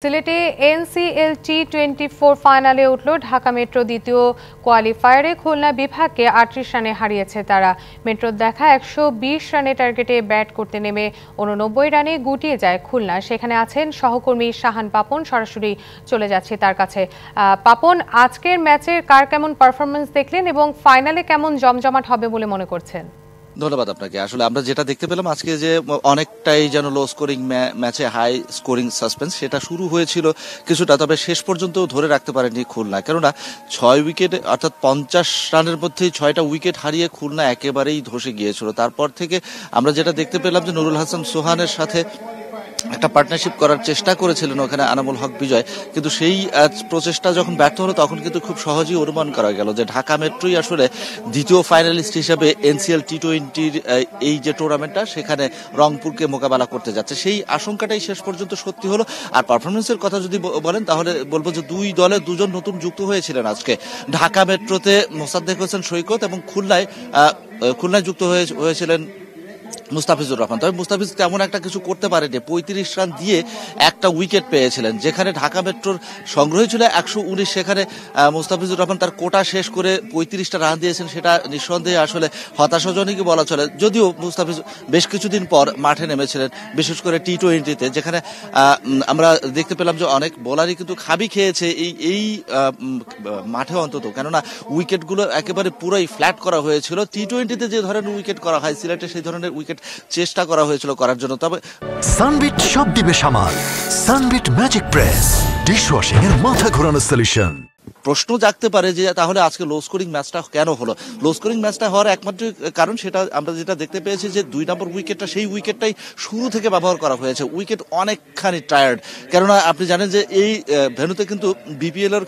সিলেটে এনসিএল টি-24 ফাইনালে উঠল ঢাকা মেট্রো। দ্বিতীয় কোয়ালিফায়ারে খুলনা বিভাগকে ৩৮ রানে হারিয়েছে তারা। মেট্রোর দেখা ১২০ রানের টার্গেটে ব্যাট করতে নেমে ৮৯ রানে গুটিয়ে যায় খুলনা। সেখানে আছেন সহকর্মী শাহান পাপন, সরাসরি চলে যাচ্ছে তার কাছে। পাপন, আজকের ম্যাচের কার কেমন পারফরমেন্স দেখলেন এবং ফাইনালে কেমন জমজমাট হবে বলে মনে করছেন? ধন্যবাদ আপনাকে। আসলে আমরা যেটা দেখতে পেলাম আজকে যে অনেকটাই যেন লো স্কোরিং ম্যাচে হাই স্কোরিং সাসপেন্স সেটা শুরু হয়েছিল কিছুটা, তবে শেষ পর্যন্ত ধরে রাখতে পারেনি খুলনা। কেননা ৬ উইকেট অর্থাৎ ৫০ রানের মধ্যেই ৬টা উইকেট হারিয়ে খুলনা একেবারেই ধসে গিয়েছিল। তারপর থেকে আমরা যেটা দেখতে পেলাম যে নুরুল হাসান সোহানের সাথে একটা পার্টনারশিপ করার চেষ্টা করেছিলেন ওখানে আনামুল হক বিজয়, কিন্তু সেই প্রচেষ্টা যখন ব্যর্থ হলো তখন কিন্তু খুব সহজেই অনুমান করা গেল যে ঢাকা মেট্রোই আসলে দ্বিতীয় ফাইনালিস্ট হিসেবে এনসিএল টি-20 এই যে টুর্নামেন্টটা সেখানে রংপুরকে মোকাবেলা করতে যাচ্ছে, সেই আশঙ্কাটাই শেষ পর্যন্ত সত্যি হলো। আর পারফরমেন্সের কথা যদি বলেন তাহলে বলবো যে দুই দলে দুজন নতুন যুক্ত হয়েছিলেন আজকে। ঢাকা মেট্রোতে মোসাদ্দেক হোসেন সৈকত এবং খুলনায় যুক্ত হয়েছিলেন মুস্তাফিজুর রহমান। তবে মুস্তাফিজ তেমন একটা কিছু করতে পারেনি, ৩৫ রান দিয়ে একটা উইকেট পেয়েছিলেন। যেখানে ঢাকা মেট্রোর সংগ্রহ ছিল ১১৯, সেখানে মুস্তাফিজুর রহমান তার কোটা শেষ করে ৩৫টা রান দিয়েছেন, সেটা নিঃসন্দেহে আসলে হতাশাজনকই বলা চলে। যদিও মুস্তাফিজ বেশ কিছুদিন পর মাঠে নেমেছিলেন, বিশেষ করে টি-20-তে, যেখানে আমরা দেখতে পেলাম যে অনেক বোলারই কিন্তু খাবি খেয়েছে এই মাঠে অন্তত, কেননা উইকেটগুলো একেবারে পুরোই ফ্ল্যাট করা হয়েছিল। টি-20-তে যে ধরনের উইকেট করা হয় সিলেটে সেই ধরনের উইকেট চেষ্টা করা হয়েছিল করার জন্য। তবে সানবিট সব দিবে সামাল। সানবিট ম্যাজিক প্রেস ডিশওয়াশিং এর মাথা ঘোরানো সলিউশন। প্রশ্ন জাগতে পারে যে তাহলে আজকে লো স্কোরিং ম্যাচটা কেন হলো? লো স্কোরিং ম্যাচটা হওয়ার একমাত্র কারণ সেটা আমরা যেটা দেখতে পেয়েছি যে ২ নম্বর উইকেটটা, সেই উইকেটটাই শুরু থেকে ব্যবহার করা হয়েছে। উইকেট অনেকখানি টায়ার্ড, কেননা আপনি জানেন যে এই ভেন্যুতে কিন্তু বিপিএল এর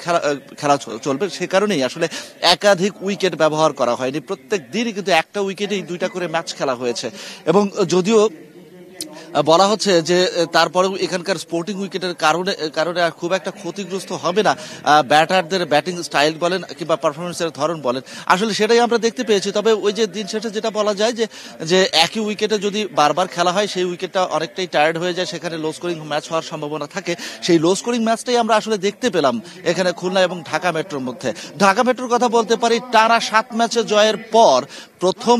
খেলা চলবে, সে কারণেই আসলে একাধিক উইকেট ব্যবহার করা হয়নি। প্রত্যেক দিনই কিন্তু একটা উইকেটেই ২টা করে ম্যাচ খেলা হয়েছে। এবং যদিও বলা হচ্ছে যে তারপরেও এখানকার স্পোর্টিং উইকেটের কারণে আর খুব একটা ক্ষতিগ্রস্ত হবে না ব্যাটারদের ব্যাটিং স্টাইল বলেন কিংবা পারফরমেন্সের ধরন বলেন, আসলে সেটাই আমরা দেখতে পেয়েছি। তবে ওই যে দিন শেষে যেটা বলা যায় যে একই উইকেটে যদি বারবার খেলা হয় সেই উইকেটটা অনেকটাই টায়ার্ড হয়ে যায়, সেখানে লো স্কোরিং ম্যাচ হওয়ার সম্ভাবনা থাকে। সেই লো স্কোরিং ম্যাচটাই আমরা আসলে দেখতে পেলাম এখানে খুলনা এবং ঢাকা মেট্রোর মধ্যে। ঢাকা মেট্রোর কথা বলতে পারি, টানা ৭ ম্যাচে জয়ের পর প্রথম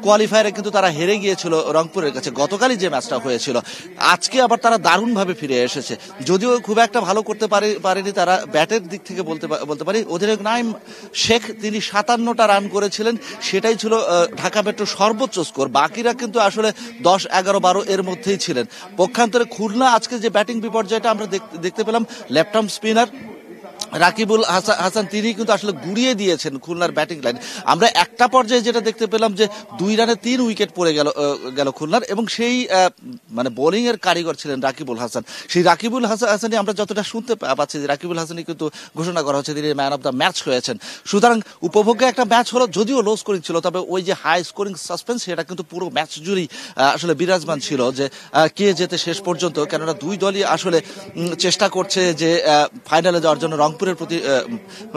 কোয়ালিফায়ারে কিন্তু তারা হেরে গিয়েছিল রংপুরের কাছে গতকালই যে ম্যাচটা হয়েছিল। আজকে আবার তারা দারুণভাবে ফিরে এসেছে, যদিও খুব একটা ভালো করতে পারেনি তারা ব্যাটের দিক থেকে বলতে পারি। অধিনায়ক নাঈম শেখ তিনি ৫৭টা রান করেছিলেন, সেটাই ছিল ঢাকা মেট্রোর সর্বোচ্চ স্কোর। বাকিরা কিন্তু আসলে ১০, ১১, ১২ এর মধ্যেই ছিলেন। পক্ষান্তরে খুলনা আজকে যে ব্যাটিং বিপর্যয়টা আমরা দেখতে পেলাম, left arm spinner Rakibul Hasan তিনি কিন্তু আসলে গুড়িয়ে দিয়েছেন খুলনার ব্যাটিং লাইন। আমরা একটা পর্যায়ে যেটা দেখতে পেলাম যে ২ রানে ৩ উইকেট পড়ে গেল খুলনার, এবং সেই মানে বোলিং এর কারিগর ছিলেন রাকিবুল হাসান। সেই রাকিবুল হাসানই আমরা যতটা শুনতে পাচ্ছি যে রাকিবুল হাসানই কিন্তু ঘোষণা করা হচ্ছে তিনি ম্যান অফ দ্য ম্যাচ হয়েছেন। সুতরাং উপভোগ্য একটা ম্যাচ হলো, যদিও লো স্কোরিং ছিল, তবে ওই যে হাই স্কোরিং সাসপেন্স সেটা কিন্তু পুরো ম্যাচ জুড়েই আসলে বিরাজমান ছিল যে কে যেতে শেষ পর্যন্ত। কেননা দুই দলই আসলে চেষ্টা করছে যে ফাইনালে যাওয়ার জন্য, রংপুরের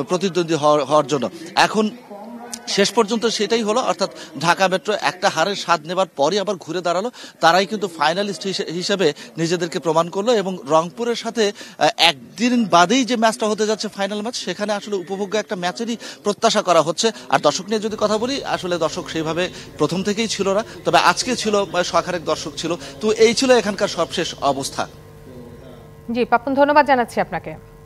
প্রতিদ্বন্দ্বী হওয়ার জন্য। এখন শেষ পর্যন্ত সেটাই হলো, অর্থাৎ ঢাকা মেট্রো একটা হারের স্বাদ নেবার পরই আবার ঘুরে দাঁড়ালো, তারাই কিন্তু ফাইনালিস্ট হিসেবে নিজেদেরকে প্রমাণ করলো। এবং রংপুরের সাথে একদিন বাদেই যে ম্যাচটা হতে যাচ্ছে ফাইনাল ম্যাচ, সেখানে আসলে উপভোগ্য একটা ম্যাচেরই প্রত্যাশা করা হচ্ছে। আর দর্শক নিয়ে যদি কথা বলি, আসলে দর্শক সেইভাবে প্রথম থেকেই ছিল না, তবে আজকে ছিল, শখানেক দর্শক ছিল। তো এই ছিল এখানকার সবশেষ অবস্থা। জি পাপন, ধন্যবাদ জানাচ্ছি আপনাকে।